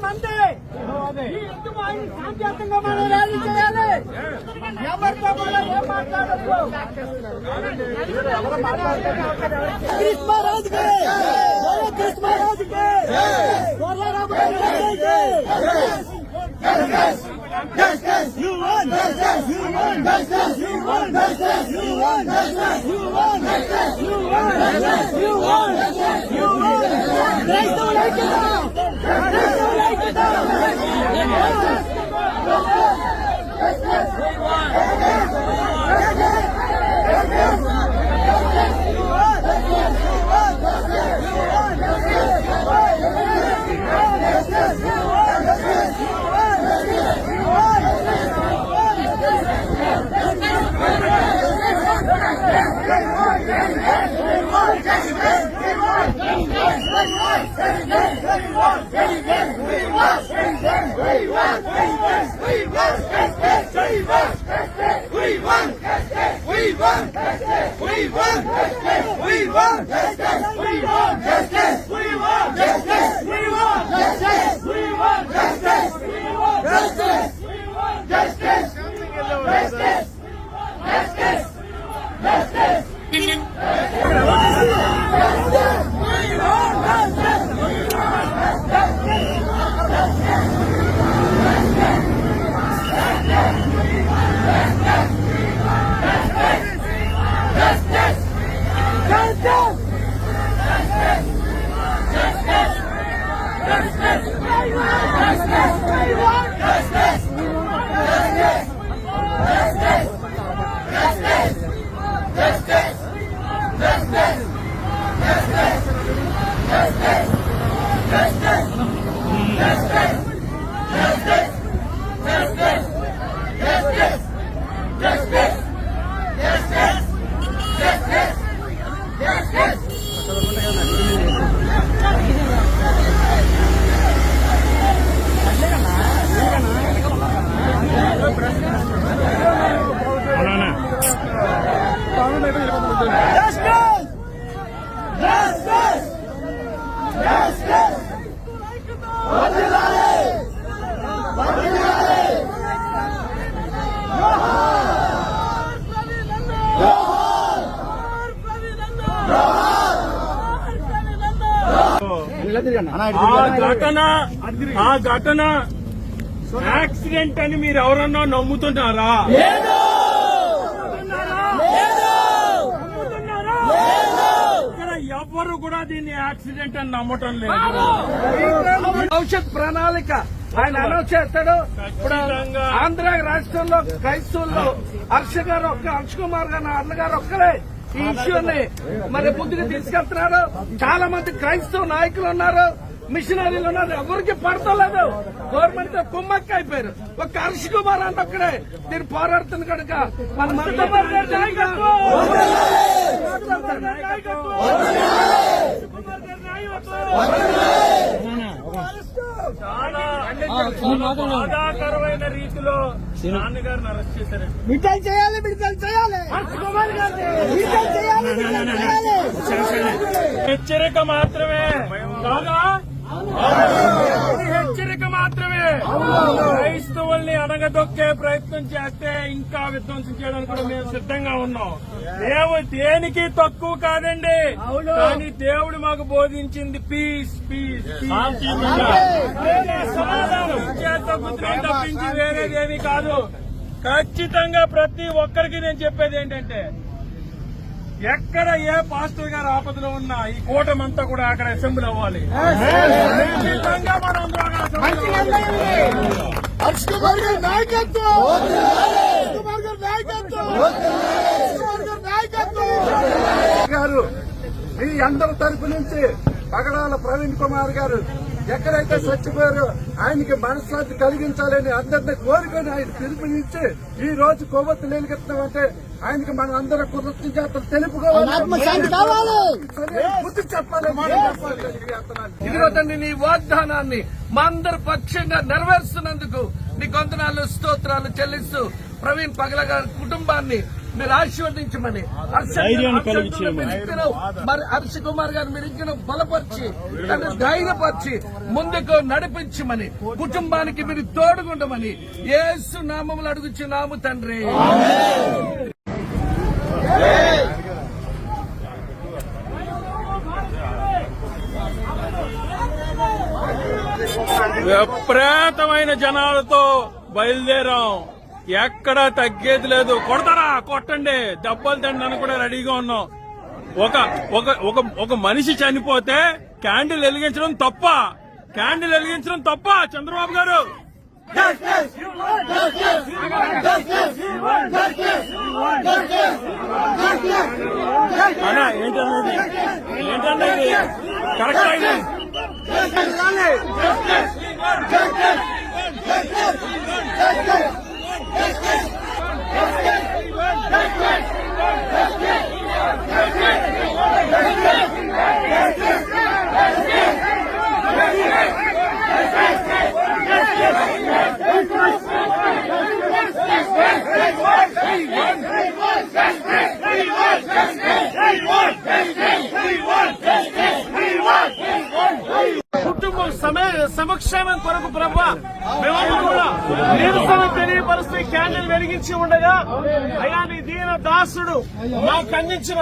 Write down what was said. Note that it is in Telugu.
మంది శాంతియుతంగా మనం ర్యాలీ చేయాలి. ఎవరితో మనం ఏం మాట్లాడద్దు. కృష్ణరాజుకి కృష్ణరాజుకి Justice! You want justice! You want justice! You want justice! You want justice! You want justice! You want justice! You want justice! You want justice! Raise the light down! Raise the light down! Justice! We want justice! You want justice! You want justice! You want justice! You want justice! You want justice! ఆ ఘటన యాక్సిడెంట్ అని మీరు ఎవరన్నా నమ్ముతున్నారా? ఇక్కడ ఎవ్వరు కూడా దీన్ని యాక్సిడెంట్ అని నమ్మటం లేదు. భవిష్యత్ ప్రణాళిక ఆయన అనౌన్స్ చేస్తాడు. ఇప్పుడు ఆంధ్ర రాష్ట్రంలో క్రైస్తవుల్లో హర్ష కుమార్ గారు అన్నగారు ఒక్కరే ఈ ఇష్యూని మరి ముందుకు తీసుకెళ్తున్నారు. చాలా మంది క్రైస్తవ నాయకులు ఉన్నారు, మిషనరీలు ఉన్నారు, ఎవరికి పడతలేదు. గవర్నమెంట్ తో కుమ్మక్క అయిపోయారు. ఒక హర్ష కుమార్ అంటే ఒక్కడే దీన్ని పోరాడుతుంది కనుక మన చాలా బాధాకరమైన రీతిలో నాన్నగారిని అరెస్ట్ చేశారండి. విడుదల చేయాలి, విడుదల చేయాలి, హెచ్చరిక మాత్రమే కాదా? హెచ్చరిక మాత్రమే. క్రైస్తవుల్ని అణగదొక్కే ప్రయత్నం చేస్తే ఇంకా విధ్వంసం చేయడానికి కూడా మేము సిద్ధంగా ఉన్నాం. దేనికి తక్కువ కాదండి, కానీ దేవుడు మాకు బోధించింది పీస్ పీస్ సమాధానం తప్పించి వేరేదేమీ కాదు. ఖచ్చితంగా ప్రతి ఒక్కరికి నేను చెప్పేది ఏంటంటే, ఎక్కడ ఏ పాస్టర్ గారు ఆపదలో ఉన్నా ఈ కూటమంతా కూడా అక్కడ అసెంబ్లీ అవ్వాలి. ఖచ్చితంగా మనం గారు మీ అందరి తరపు నుంచి పగడాల ప్రవీణ్ కుమార్ గారు ఎక్కడైతే చచ్చిపోయారో ఆయనకి మనశ్శాంతి కలిగించాలని అందరినీ కోరుకొని ఆయన పిలుపునిచ్చి ఈ రోజు కొవ్వొత్తు వెలిగిస్తున్నామంటే ఆయనకి మనం అందరూ కృతజ్ఞతలు తెలుపుకోవాలి, బుద్ధి చెప్పాలి. ఇదిగోదండి నీ వాగ్దానాన్ని మా అందరి పక్షంగా నెరవేరుస్తున్నందుకు నీ వందనాలు స్తోత్రాలు చెల్లిస్తూ ప్రవీణ్ పగల గారి కుటుంబాన్ని మీరు ఆశీర్వదించమని మరి హర్ష కుమార్ గారు మీరు ఇంకా బలపరిచి తను ధైర్యపరిచి ముందుకు నడిపించమని కుటుంబానికి మీరు తోడుకుండమని యేసు నామములు అడుగుచున్నాము తండ్రి. విపరీతమైన జనాలతో బయలుదేరాం. ఎక్కడా తగ్గేది లేదు. కొడతారా కొట్టండి, దెబ్బలు తిండి కూడా రెడీగా ఉన్నాం. ఒక మనిషి చనిపోతే క్యాండిల్ వెలిగించడం తప్ప? క్యాండిల్ వెలిగించడం తప్ప? చంద్రబాబు గారు అన్నా ఏంటన్నది కరెక్ట్ అయింది. కుటుంబం సమక్షేమం కొరకు ప్రభా మేమందరూ కూడా నిరసన తెలియపరుస్తూ క్యాండిల్ వెలిగించి ఉండగా అయా నీ దీన దాసుడు మాకు అందించిన